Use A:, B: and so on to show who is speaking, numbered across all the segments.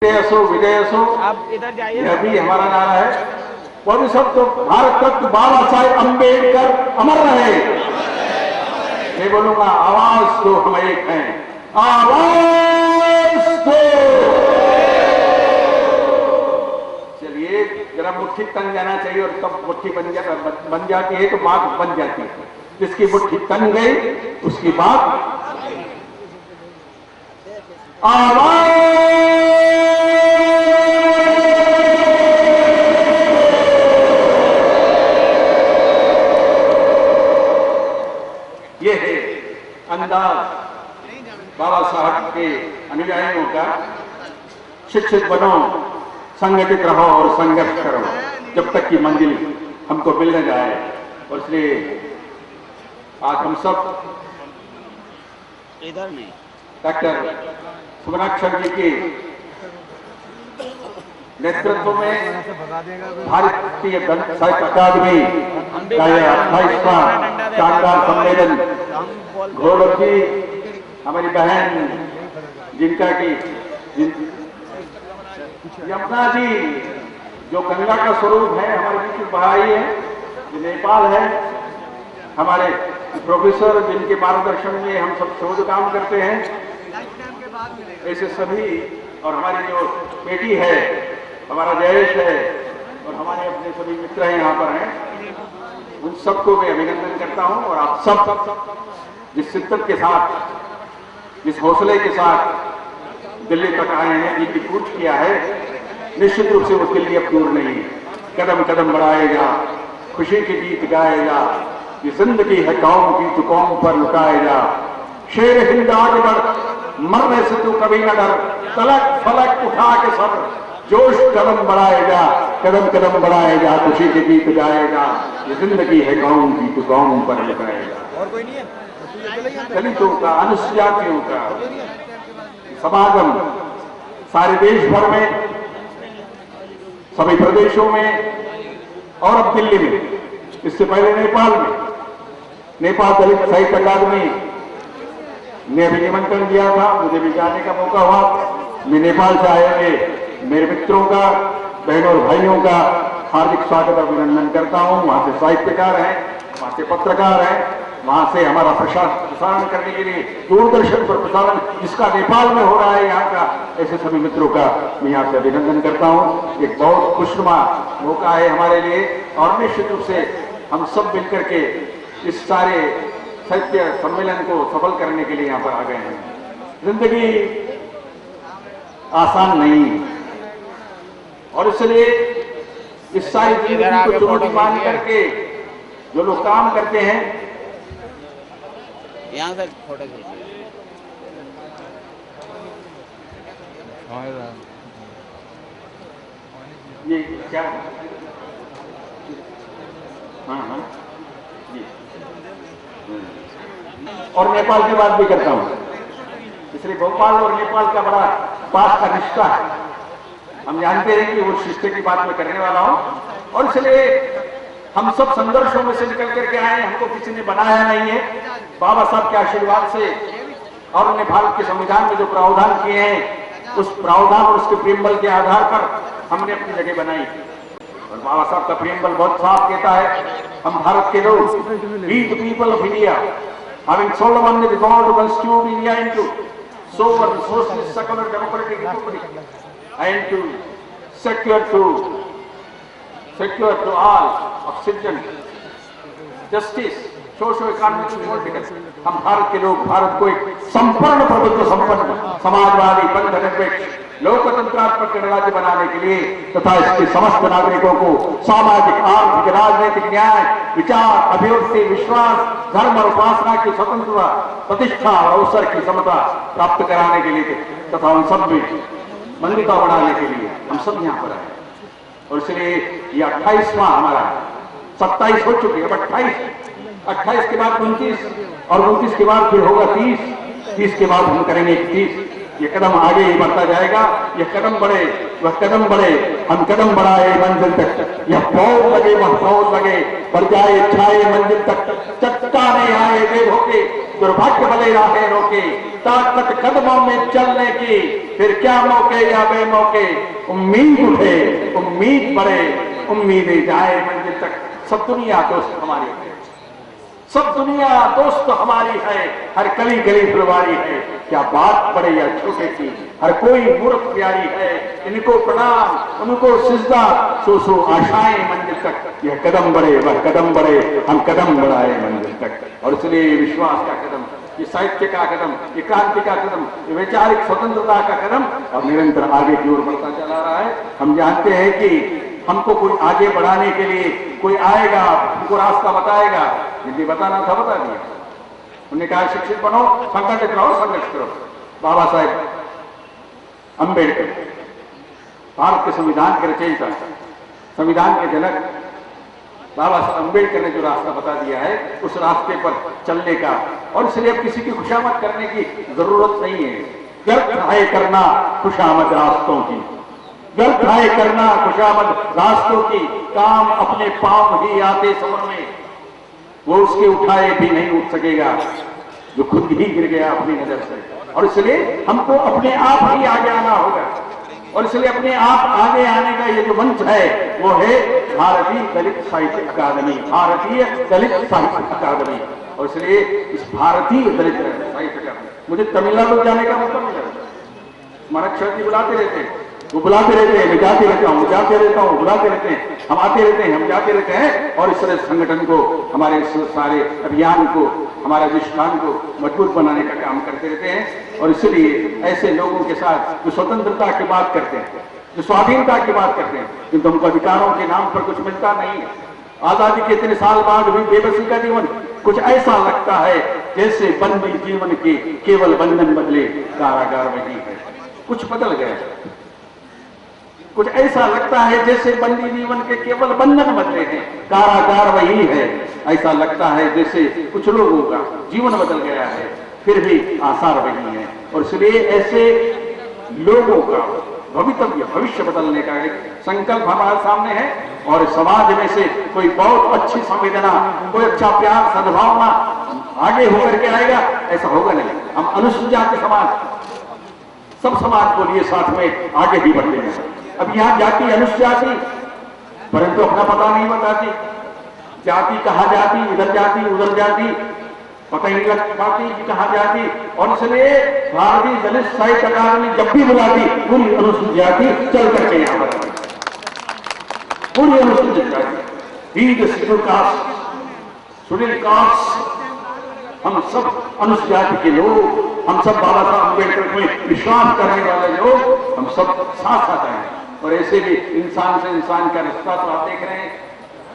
A: विजयसो विजयसो,
B: आप इधर जाइए।
A: यह भी हमारा नारा है। और सब तो भारत रत्न बाबा साहेब अम्बेडकर अमर रहे। मैं बोलूंगा आवाज दो, हम एक हैं, आवाज दो। चलिए जरा मुट्ठी तन जाना चाहिए और तब मुट्ठी बन जाती है तो बात बन जाती है। जिसकी मुट्ठी तन गई उसकी बात आवाज। ये है अंदाज बाबा साहब के अनुयायियों का। शिक्षित बनो, संगठित रहो और संघर्ष करो जब तक की मंजिल हमको मिल न जाए। और इसलिए आज हम सब
B: इधर नहीं,
A: डॉक्टर सुमनाक्षर जी के नेतृत्व में भारतीय साहित्य अकादमी का यह 28वां शानदार सम्मेलन, घोड़क जी हमारी बहन जिनका की यमुना जी जो गंगा का स्वरूप है, हमारे बीच भाई है, जो नेपाल है, हमारे प्रोफेसर जिनके मार्गदर्शन में हम सब शोध काम करते हैं, ऐसे सभी, और हमारी जो बेटी है हमारा जयेश है, और हमारे अपने सभी मित्र हैं यहाँ पर हैं, उन सबको मैं अभिनंदन करता हूँ। और आप सब जिस शिद्दत के साथ, जिस हौसले के साथ दिल्ली तक आए हैं, जिनकी कूच किया है, निश्चित रूप से वो दिल्ली अब दूर नहीं है। कदम कदम बढ़ाएगा, खुशी की गीत गाएगा, ये जिंदगी है कौम की तो कौम पर लुटाएगा। शेर हिंद आगे बढ़, मरने से तू कभी न डर, तलक फलक उठा के सर, जोश कदम बढ़ाएगा, कदम कदम बढ़ाएगा, खुशी के गीत गाएगा, ये जिंदगी है कौम की तो कौम पर लुटाएगा।
B: और कोई नहीं है?
A: दलितों का, अनुसूचियों का समागम सारे देश भर में, सभी प्रदेशों में और अब दिल्ली में, इससे पहले नेपाल में, नेपाल दलित साहित्य अकादमी ने भी निमंत्रण दिया था, मुझे भी जाने का मौका हुआ। मैं नेपाल से आए हुए मेरे मित्रों का, बहनों और भाइयों का हार्दिक स्वागत और अभिनंदन करता हूं। वहां से साहित्यकार हैं, वहां से पत्रकार हैं, वहां से हमारा प्रसारण करने के लिए दूरदर्शन पर प्रसारण जिसका नेपाल में हो रहा है यहाँ का, ऐसे सभी मित्रों का मैं यहाँ से अभिनंदन करता हूँ। एक बहुत खुशनुमा मौका है हमारे लिए, और निश्चित रूप से हम सब मिलकर के इस सारे साहित्य सम्मेलन को सफल करने के लिए यहाँ पर आ गए हैं। जिंदगी आसान नहीं है, और इसलिए इस सारी जिंदगी को चुनौती मान करके जो लोग काम करते हैं,
B: यहाँ से फोटो खींचिए।
A: ये क्या? हाँ जी। और नेपाल की बात भी करता हूँ, इसलिए भोपाल और नेपाल का बड़ा पास का रिश्ता है। हम जानते हैं कि उस रिश्ते की बात मैं करने वाला हूँ, और इसलिए हम सब संघर्षों में से निकल करके आए, हमको किसी ने बनाया नहीं है। बाबा साहब के आशीर्वाद से और उन्होंने भारत के संविधान में जो प्रावधान किए हैं, उस प्रावधान और उसके प्रेमबल के आधार पर हमने अपनी जगह बनाई। और बाबा साहब का प्रेमबल बहुत साफ कहता है, हम भारत के लोग, we the people of India, having solemnly resolved to constitute India into sovereign, socialist, secular, democratic republic, and to secure to all of citizens justice, socio-economic, political. हम भारत के लोग भारत को एक संपूर्ण प्रभुत्व संपन्न, समाजवादी, बंधनिरपेक्ष, लोकतंत्रात्मक गणराज्य बनाने के लिए तथा इसके समस्त नागरिकों को सामाजिक, आर्थिक, राजनीतिक न्याय, विचार, अभिव्यक्ति, विश्वास, धर्म और उपासना की स्वतंत्रता, प्रतिष्ठा और अवसर की समता प्राप्त कराने के लिए तथा उन सब में मंदिता बढ़ाने के लिए हम सब यहाँ पर आए। और इसलिए ये 28वां हमारा है, 27 हो चुके, अब 28 के बाद 29, और 29 के बाद फिर होगा 30 के बाद हम करेंगे 31। ये कदम आगे ही बढ़ता जाएगा, ये कदम बढ़े वह कदम बढ़े, हम कदम बढ़ाए मंजिल तक, यह पौध लगे वह पौध लगे, बढ़ जाए छाए मंजिल तक, चट्टाने आए देव होके, दुर्भाग्य भले राहें रोके, ताकत कदमों में चलने की, फिर क्या मौके या बेमौके, उम्मीद उठे उम्मीद बढ़े, उम्मीदें जाए मंजिल तक। सब दुनिया दोस्त हमारी है, सब दुनिया दोस्त हमारी है, हर गली गली फुलवारी है, क्या बात बड़े या छोटे की, हर कोई मूर्ख प्यारी है, इनको प्रणाम उनको सिजदा, सो आशाएं मंजिल तक। यह कदम बढ़े वह कदम बढ़े, हम कदम बढ़ाए मंजिल तक। और इसलिए विश्वास का कदम, ये साहित्य का कदम, ये क्रांति का कदम, ये वैचारिक स्वतंत्रता का कदम अब निरंतर आगे की ओर बढ़ता चला रहा है। हम जानते हैं कि हमको कोई आगे बढ़ाने के लिए कोई आएगा, हमको रास्ता बताएगा, जिन्हें बताना था बता दिया। उन्होंने कहा शिक्षित बनो, संगठित रहो, संघर्ष करो। बाबा साहेब अंबेडकर भारत के संविधान के रचयिता, संविधान के जनक बाबा साहब अंबेडकर ने जो रास्ता बता दिया है, उस रास्ते पर चलने का, और इसलिए अब किसी की खुशामद करने की जरूरत नहीं है। व्यर्थ है करना खुशामद रास्तों की, व्यर्थ है करना खुशामद रास्तों की, काम अपने पांव ही आते समर में, वो उसके उठाए भी नहीं उठ सकेगा जो खुद ही गिर गया अपनी नजर से। और इसलिए हमको अपने आप ही आगे आना होगा, और इसलिए अपने आप आगे आने का ये जो मंच है वो है भारतीय दलित साहित्य अकादमी, भारतीय दलित साहित्य अकादमी। और इसलिए इस भारतीय दलित साहित्य अकादमी, मुझे तमिलनाडु जाने का मौका मिला, स्मारक शहर जी बुलाते रहते हैं, वो बुलाते रहते हैं, मैं जाते रहता हूँ, जाते रहता हूँ, बुलाते रहते हैं, हम आते रहते हैं, हम जाते रहते हैं। और इस तरह संगठन को, हमारे इस सारे अभियान को, हमारे अधिष्ठान को मजबूत बनाने का काम करते रहते हैं। और इसलिए ऐसे लोगों के साथ जो स्वतंत्रता की बात करते हैं, जो स्वाधीनता की बात करते हैं, किंतु हमको अधिकारों के नाम पर कुछ मिलता नहीं है। आजादी के इतने साल बाद भी बेबसी का जीवन कुछ ऐसा लगता है जैसे बंदी जीवन के केवल बंधन बदले कारागार वही है। कुछ बदल गया, कुछ ऐसा लगता है जैसे बंदी जीवन के केवल बंधन बदले हैं, कारागार वही है। ऐसा लगता है जैसे कुछ लोगों का जीवन बदल गया है, फिर भी आसार वही है। और इसलिए ऐसे लोगों का भविष्य बदलने का एक संकल्प हमारे सामने है। और समाज में से कोई बहुत अच्छी संवेदना, कोई अच्छा प्यार, सद्भावना आगे होकर के आएगा, ऐसा होगा नहीं। हम अनुसूचित जाति समाज, सब समाज को लिए साथ में आगे भी बढ़ते हैं। अब यहाँ जाति अनुसूचित जाति, परंतु अपना पता नहीं बताती, जाति कहा जाती, इधर जाति उधर जाति, पता ही नहीं लग पाती कि कहा जाती। और इसलिए भारतीय दलित साहित्य अकादमी जब भी बुलाती, पूरी अनुसूचित जाति चल करके यहाँ पर, पूरी अनुसूचित जाति, शेड्यूल कास्ट, शेड्यूल कास्ट, हम सब अनुसूचित जाति के लोग, हम सब बाबा साहब अम्बेडकर में विश्वास करने वाले लोग, हम सब साथ साथ हैं। और ऐसे भी इंसान से इंसान का रिश्ता तो आप देख रहे हैं,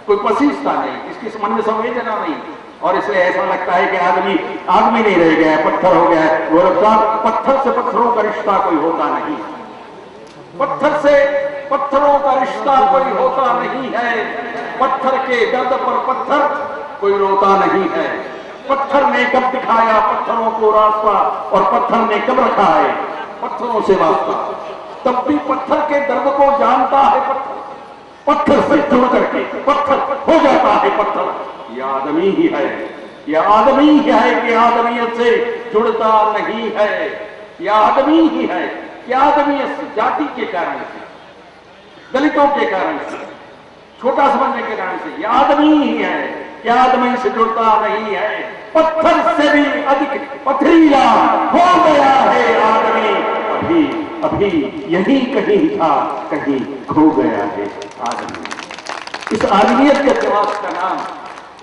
A: कोई पसीजता नहीं, किसके मन में संवेदना नहीं। और इसलिए ऐसा लगता है कि आदमी आदमी नहीं रह गया है, पत्थर हो गया है। वो लगता पत्थर से पत्थरों का रिश्ता कोई होता नहीं, पत्थर से पत्थरों का रिश्ता कोई होता नहीं है। पत्थर के दर्द पर पत्थर कोई रोता नहीं है। पत्थर ने कब दिखाया पत्थरों को रास्ता, और पत्थर ने कब रखा है पत्थरों से वास्ता। तब भी पत्थर के दर्द को जानता है पत्थर, पत्थर से जुड़ करके पत्थर हो जाता है पत्थर। यह आदमी ही है, यह आदमी ही है कि आदमियत से जुड़ता नहीं है। यह आदमी ही है कि आदमियत जाति के कारण से, दलितों के कारण से, छोटा समझने के कारण से, यह आदमी ही है कि आदमी से जुड़ता नहीं है। पत्थर से भी अधिक पथरीला हो गया है आदमी, अभी अभी यही कहीं था, कहीं खो गया है आदमी। इस आदमियत के तलाश का नाम,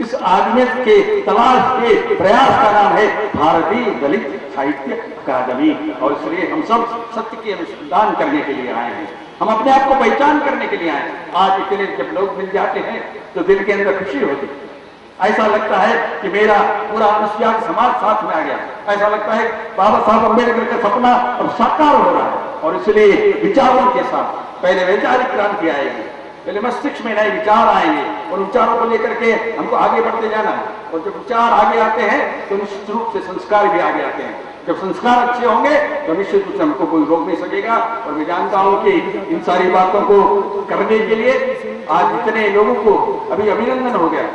A: इस आदमियत के तलाश के प्रयास का नाम है भारतीय दलित साहित्य अकादमी। और इसलिए हम सब सत्य के अनुसंधान करने के लिए आए हैं, हम अपने आप को पहचान करने के लिए आए हैं। आज इतने जब लोग मिल जाते हैं तो दिल के अंदर खुशी होती है, ऐसा लगता है कि मेरा पूरा अनुसूचित समाज साथ में आ गया, ऐसा लगता है बाबा साहब अम्बेडकर का सपना अब साकार हो रहा है। और इसलिए विचारों के साथ पहले वैचारिक क्रांति आएगी, पहले मस्तिष्क में नए विचार आएंगे, और विचारों को लेकर के हमको आगे बढ़ते जाना है। और जब विचार आगे आते हैं तो निश्चित रूप से संस्कार भी आगे आते हैं। जब संस्कार अच्छे होंगे तो निश्चित रूप से हमको कोई रोक नहीं सकेगा। और मैं जानता हूं कि इन सारी बातों को करने के लिए आज इतने लोगों को अभी अभिनंदन हो गया,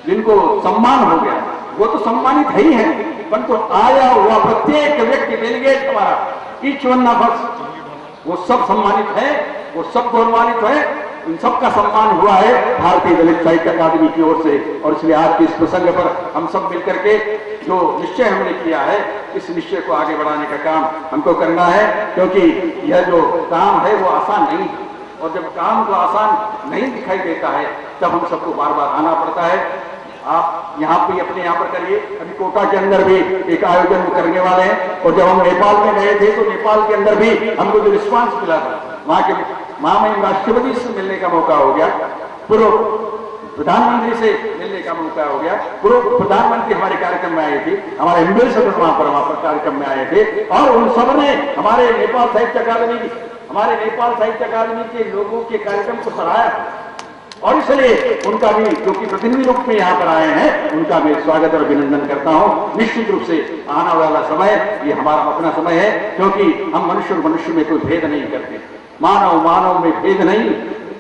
A: जिनको सम्मान हो गया, वो तो सम्मानित है ही है, परंतु आया हुआ प्रत्येक व्यक्ति डेलीगेट हमारा, ईच वन ऑफ अस, वो सब सम्मानित है, वो सब गौरवान्वित है, इन सबका सम्मान हुआ है भारतीय दलित साहित्य अकादमी की ओर से। और इसलिए आज के इस प्रसंग पर हम सब मिलकर के जो निश्चय हमने किया है, इस निश्चय को आगे बढ़ाने का काम हमको करना है, क्योंकि यह जो काम है वो आसान नहीं है, और जब काम को आसान नहीं दिखाई देता है तब हम सबको बार बार आना पड़ता है। आप यहाँ पे अपने यहाँ पर करिए, अभी कोटा के अंदर भी एक आयोजन करने वाले हैं, और जब हम नेपाल में गए थे तो नेपाल के अंदर भी हमको जो रिस्पांस मिला था, वहां के महामहिम राष्ट्रपति से मिलने का मौका हो गया, पूर्व प्रधानमंत्री से मिलने का मौका हो गया, पूर्व प्रधानमंत्री हमारे कार्यक्रम में आए थे, हमारे एम्बेसडर वहां पर कार्यक्रम में आए थे, और उन सबने हमारे नेपाल साहित्य अकादमी के लोगों के कार्यक्रम को सराहाया, और इसलिए उनका भी जो कि प्रतिनिधि रूप में यहाँ पर आए हैं, उनका मैं स्वागत और अभिनंदन करता हूँ। निश्चित रूप से आने वाला समय ये हमारा अपना समय है, क्योंकि हम मनुष्य और मनुष्य में कोई भेद नहीं करते, मानव मानव में भेद नहीं,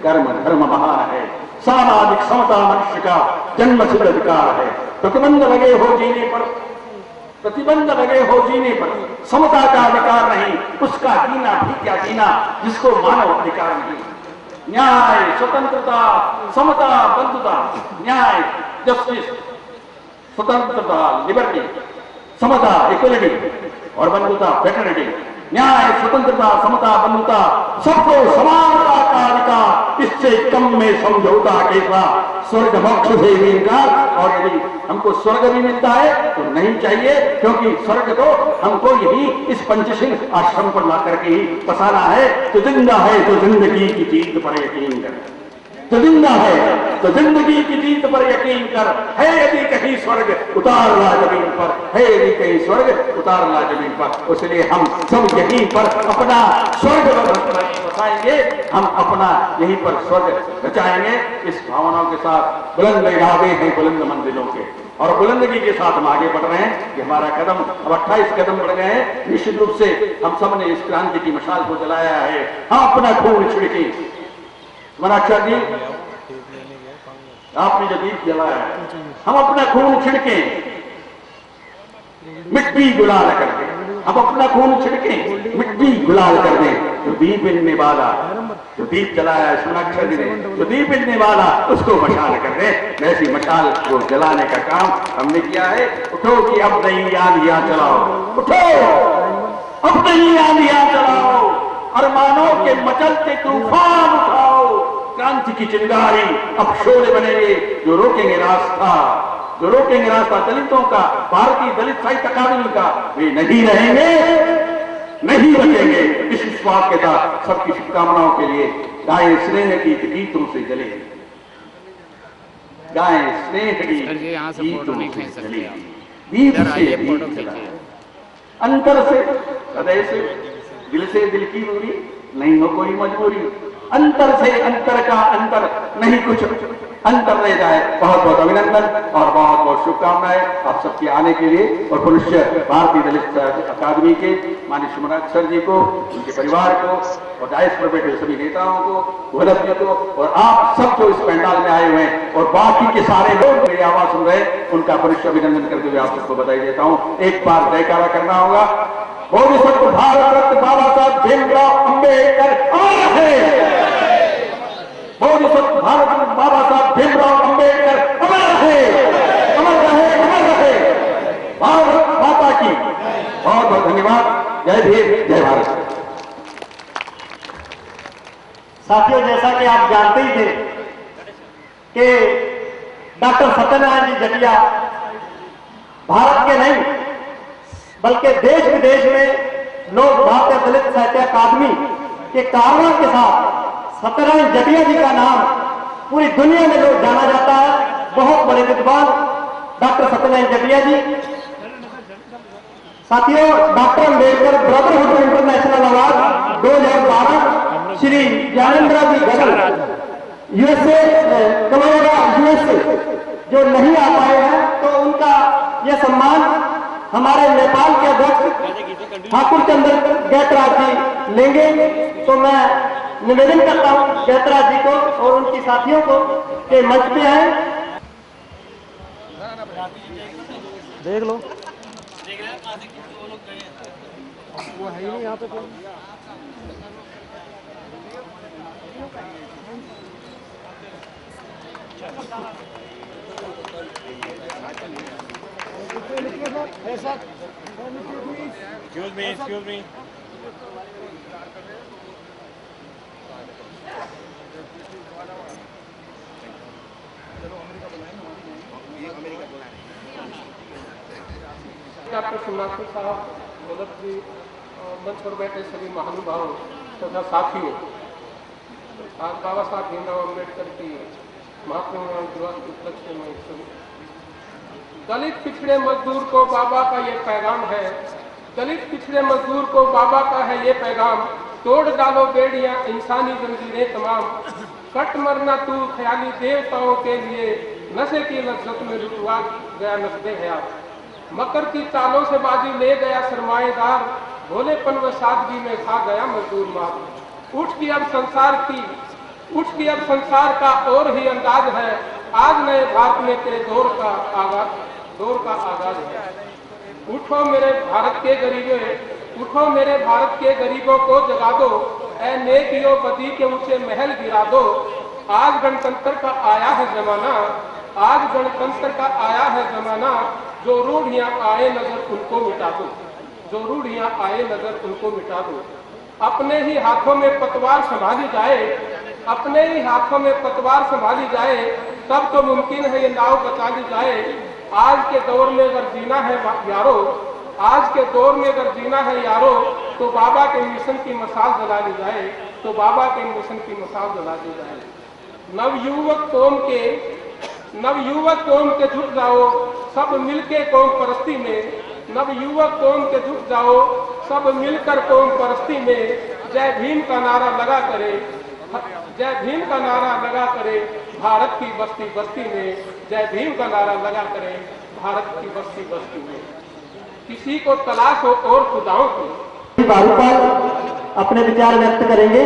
A: कर्म धर्म महान है, सामाजिक समता मनुष्य का जन्मसिद्ध अधिकार है, प्रतिबंध लगे हो जीने पर समता का अधिकार नहीं, उसका जीना भी क्या जीना जिसको मानव अधिकार नहीं। न्याय, स्वतंत्रता, समता, बंधुता, न्याय, जस्टिस, स्वतंत्रता, लिबर्टी, समता, इक्वलिटी, और बंधुता, फ्रेटर्निटी। न्याय, स्वतंत्रता, समता, बंधुता, सबको समानता का अधिकार, इससे कम में समझौता कैसा, स्वर्ग मोक्ष से भी इनकार। और यदि हमको स्वर्ग भी मिलता है तो नहीं चाहिए, क्योंकि स्वर्ग तो हमको यही इस पंचशील आश्रम पर ला करके ही बसाना है। तो जिंदा है तो जिंदगी की जीत पर यकीन कर, तो जिंदा है तो जिंदगी की जीत पर यकीन कर, है यदि कहीं स्वर्ग उतार ला जमीन पर, है यदि कहीं स्वर्ग उतार ला जमीन पर। इसलिए हम सब यहीं पर अपना स्वर्ग बसाएंगे, हम अपना यहीं पर स्वर्ग रचाएंगे। इस भावनाओं के साथ बुलंद इरादे हैं बुलंद मंजिलों के, और बुलंदगी के साथ हम आगे बढ़ रहे हैं। ये हमारा कदम अब 28 कदम बढ़ गए हैं। निश्चित रूप से हम सब ने इस क्रांति की मशाल को जलाया है। हम अपना खून छिड़के, मनाक्षर जी आपने जो दीप जलाया है, हम अपना खून छिड़के, मिट्टी गुलाल कर दे, हम अपना खून छिड़के, मिट्टी गुलाल कर दे। जो दीप इनने वाला, जो दीप जलाया सोनाक्षर जी ने, जो दीप इनने वाला, उसको मशाल कर दे। वैसी मशाल को जलाने का काम हमने किया है। उठो कि अब नई आंधियां चलाओ, उठो अब नई आंधियां चलाओ, अरमानों के मचलते तूफान उठाओ। क्रांति की चिंगारी अब शोले बनेंगे जो रोकेंगे रास्ता दलितों का, भारतीय दलित साहित्य अकादमी का। वे नहीं रहेंगे, नहीं बचेंगे। इस विश्वास के साथ सबकी शुभकामनाओं के लिए गाएं स्नेह की गीतों से जले, गाएं स्नेह की गीतों से जले, दीप से दीप जलाए, अंतर से, हृदय से, दिल से दिल की दूरी, नहीं हो कोई मजबूरी, अंतर से अंतर का अंतर नहीं कुछ अंतर रह जाए। बहुत बहुत अभिनंदन और बहुत बहुत शुभकामनाएं आप सबके आने के लिए। और पुनश्च भारतीय दलित अकादमी के माननीय सुमनाथ सर जी को, उनके परिवार को, और डायस पर बैठे सभी नेताओं को, भरत जी को, और आप सब जो इस पंडाल में आए हुए हैं, और बाकी के सारे लोग मेरी आवाज सुन रहे हैं, उनका पुनश्च अभिनंदन करते हुए आप सबको बधाई देता हूँ। एक बार जयकारा करना होगा। बोधिसत्व भारत रत्न बाबा साहब भीमराव अम्बेडकर अमर रहे, बोधिसत्व भारत रत्न बाबा साहब भीमराव अम्बेडकर अमर रहे, अमर रहे, अमर रहे। भारत माता की बहुत बहुत धन्यवाद। जय भीम, जय भारत।
C: साथियों, जैसा कि आप जानते ही थे कि डॉक्टर सत्यनारायण जी जटिया भारत के नहीं बल्कि देश विदेश में लोग भारतीय दलित साहित्य अकादमी के कारणों के साथ सत्यनारायण जटिया जी का नाम पूरी दुनिया में लोग जाना जाता है। बहुत बड़े विद्वान डॉक्टर सत्यनारायण जटिया जी। साथियों, doctor Ambedkar brotherhood international award 2012 Shri Gyanendra ji गगल यूएसए कनाडा यूएसए जो नहीं आ पाए हैं, तो उनका यह सम्मान हमारे नेपाल के अध्यक्ष ठाकुर चंद्र गैतराज जी लेंगे। तो मैं निवेदन करता हूं गैतराज जी को और उनकी साथियों को कि मंच पे आए। देख लो वो है ही नहीं यहाँ पे कोई।
B: Excuse me.
D: डॉक्टर श्रीनाथ साहब, गोलक जी, मंच पर बैठे सभी महानुभावों तथा साथियों, आज बाबा साहब भीमराव अम्बेडकर की महापरिनिर्वाण दिवस के उपलक्ष्य में सभी दलित पिछड़े मजदूर को बाबा का ये पैगाम है। दलित पिछड़े मजदूर को बाबा का है ये पैगाम, तोड़ डालो बेड़ियां इंसानी जंजीरें तमाम, कट मरना तू ख्याली देवताओं के लिए, नशे की लज्जत में लुटवा गया नस्बे हयात, मकर की चालों से बाजी ले गया सरमाएदार, भोलेपन व सादगी में खा गया मजदूर मार। उठ की अब संसार का और ही अंदाज है, आज नए भारत में तेरे दौर का आगाज है। उठो मेरे भारत के गरीबों, उठो मेरे भारत के गरीबों को जगा दो, ऐ नेकियों बदी के ऊंचे महल गिरा दो। आज गणतंत्र का आया है जमाना, आज गणतंत्र का आया है जमाना, जो रूढ़ियां आए नजर उनको मिटा दो, जो रूढ़ियां आए नजर उनको मिटा दो। अपने ही हाथों में पतवार संभाली जाए, अपने ही हाथों में पतवार संभाली जाए, तब तो मुमकिन है ये नाव बचा ली जाए। आज के दौर में अगर जीना है यारो, आज के दौर में अगर जीना है यारो, तो बाबा के मिशन की मिसाल जला ली जाए, तो बाबा के मिशन की मिसाल जला दी जाए। नवयुवक कौम के जुट जाओ, सब मिलके कौम परस्ती में, नवयुवक कौम के जुट जाओ, सब मिलकर कौम परस्ती में, जय भीम का नारा लगा करे, जय भीम का नारा लगा करे भारत की बस्ती बस्ती में, जय भीम का नारा लगा करे भारत की बस्ती बस्ती में। किसी को तलाश हो और खुदाओं की।
C: बारूपाल अपने विचार व्यक्त करेंगे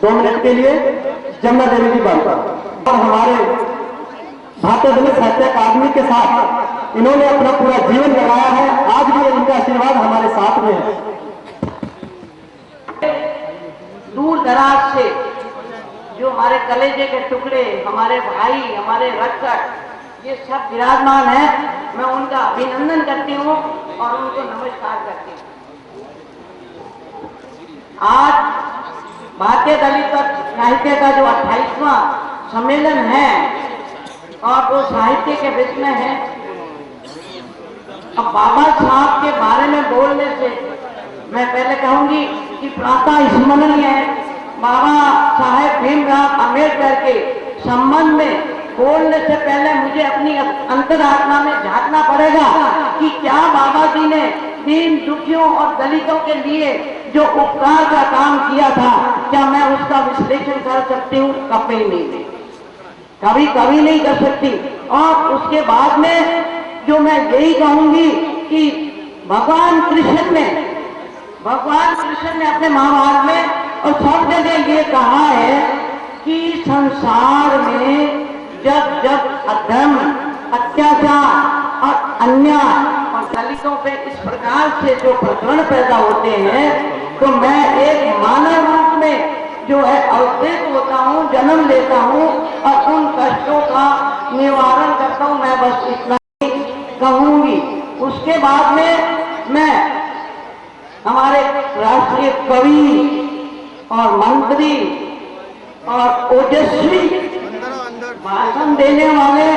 C: 2 मिनट के लिए। जमुना देवी जी बारूपाल और हमारे भारतीय दलित साहित्य अकादमी के साथ इन्होंने अपना पूरा जीवन लगाया है, आज भी इनका आशीर्वाद हमारे साथ में है।
E: दूर दराज से जो हमारे कलेजे के टुकड़े, हमारे भाई, हमारे रक्षक, ये सब विराजमान है। मैं उनका अभिनंदन करती हूँ और उनको नमस्कार करती हूँ। आज भारतीय दलित साहित्य का जो 28वां सम्मेलन है और वो साहित्य के बीच में है। अब बाबा साहब के बारे में बोलने से मैं पहले कहूंगी कि प्रातः स्मरणीय है, बाबा साहेब भीमराव अम्बेडकर के संबंध में बोलने से पहले मुझे अपनी अंतरात्मा में झांकना पड़ेगा कि क्या बाबा जी ने दीन दुखियों और दलितों के लिए जो उपकार का काम किया था, क्या मैं उसका विश्लेषण कर सकती हूँ? कभी नहीं, कभी नहीं कर सकती। और उसके बाद में जो मैं यही कहूंगी कि भगवान कृष्ण ने अपने महाभारत में और सब जगह ये कहा है कि संसार में जब जब अधर्म, अत्याचार और अन्याय और दलितों पे इस प्रकार से जो प्रकरण पैदा होते हैं, तो मैं एक मानव रूप में जो है अवतरित होता हूँ, जन्म लेता हूँ और उन कष्टों का निवारण करता हूँ। मैं बस इतना ही कहूंगी। उसके बाद में मैं हमारे राष्ट्रीय कवि और मंत्री और ओजस्वी भाषण देने वाले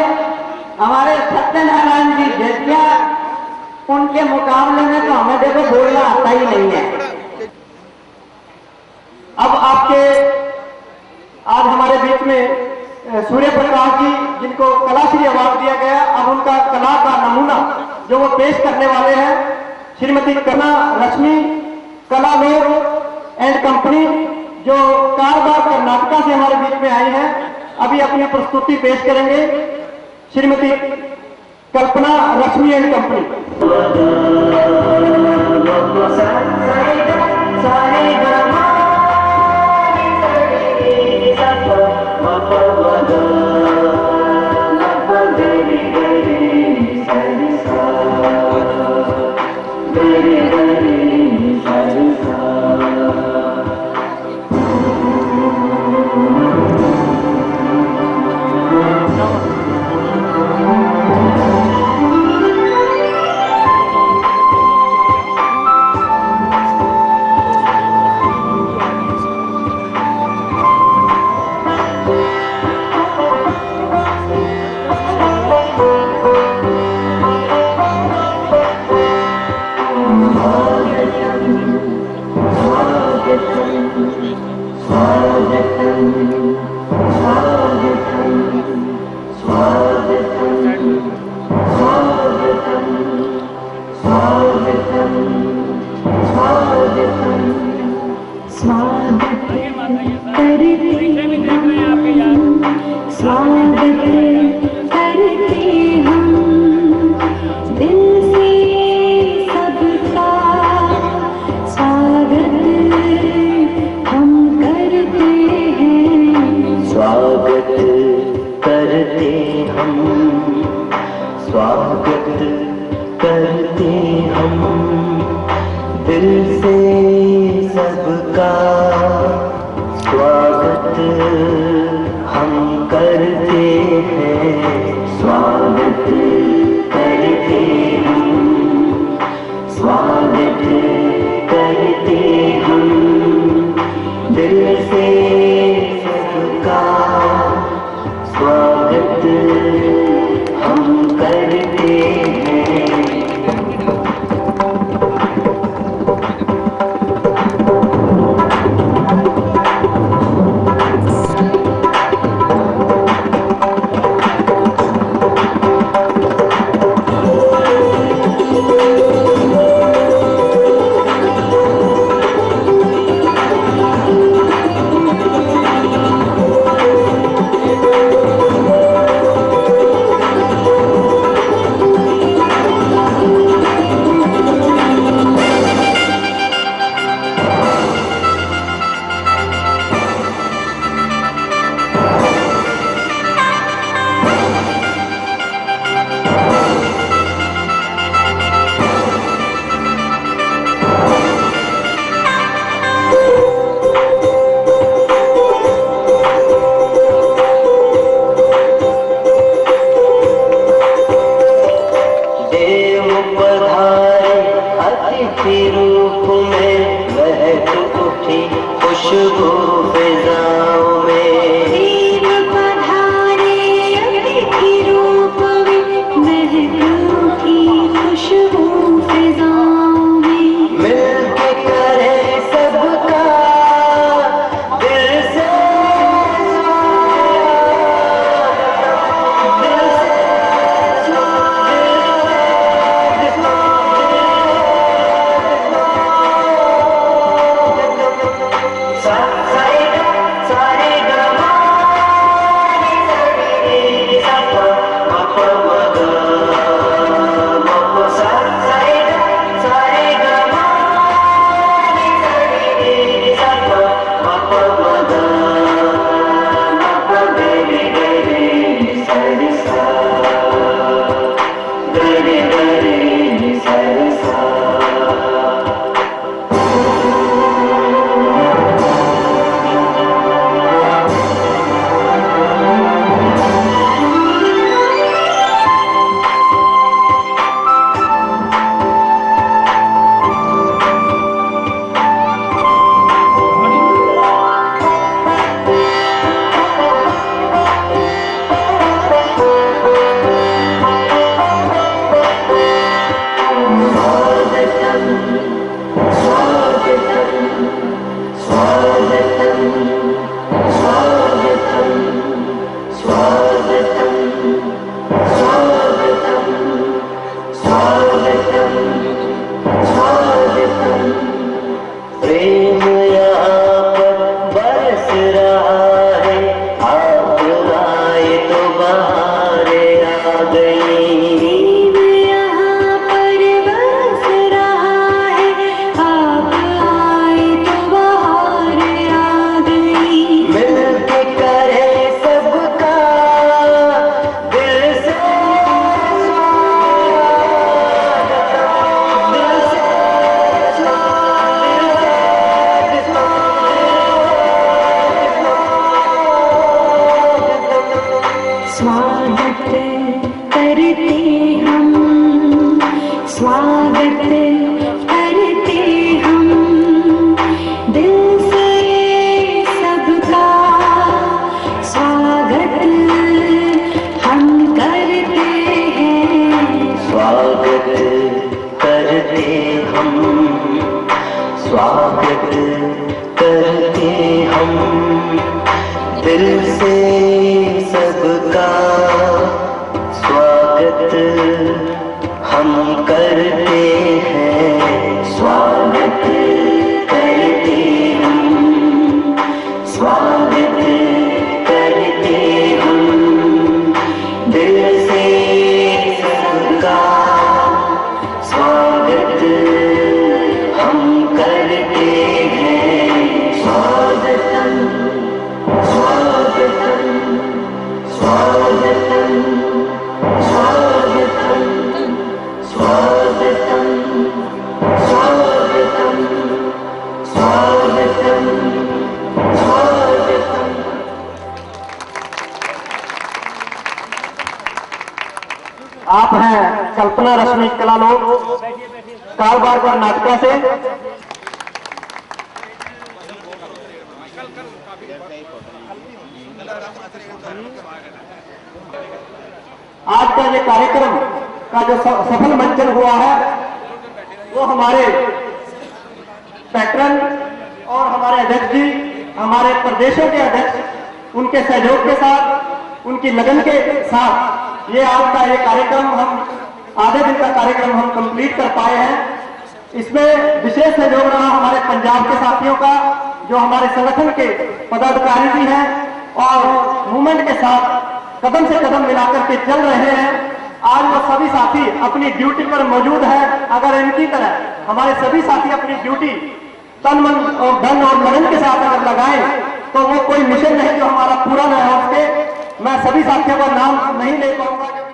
E: हमारे सत्यनारायण जी जैतिया, उनके मुकाबले में तो हमें देखो बोलना आता ही नहीं है।
C: अब आज हमारे बीच में सूर्य प्रकाश जी, जिनको कलाश्री अवार्ड दिया गया, अब उनका कला का नमूना जो वो पेश करने वाले हैं, श्रीमती कला रश्मि कला लोग एंड कंपनी, जो कारबार कर्नाटका से हमारे बीच में आई है, अभी अपनी प्रस्तुति पेश करेंगे। श्रीमती कल्पना रश्मि एंड कंपनी।
F: Baby, हम दिल से सबका स्वागत हम करते हैं, स्वागत करते हम, स्वागत करते हम, दिल से सबका स्वागत हम करते हैं, स्वागतम स्वागतम स्वागतम स्वागतम स्वागतम स्वागतम स्वागतम स्वागतम।
C: आप हैं कल्पना रश्मि कला लोग कालबाग और नाटका से। आज का ये कार्यक्रम का जो सफल मंचन हुआ है वो हमारे पैटर्न और हमारे अध्यक्ष जी, हमारे प्रदेशों के अध्यक्ष, उनके सहयोग के साथ, उनकी लगन के साथ ये आज का ये कार्यक्रम हम आधे दिन का कार्यक्रम हम कंप्लीट कर पाए हैं। इसमें विशेष सहयोग रहा हमारे पंजाब के साथियों का, जो हमारे संगठन के पदाधिकारी भी हैं और मूवमेंट के साथ कदम से कदम मिलाकर के चल रहे हैं। आज वो सभी साथी अपनी ड्यूटी पर मौजूद है। अगर इनकी तरह हमारे सभी साथी अपनी ड्यूटी तन मन और धन और लगन के साथ अगर लगाएं तो वो कोई मिशन नहीं जो हमारा पूरा न हो सके। मैं सभी साथियों का नाम नहीं ले पाऊंगा।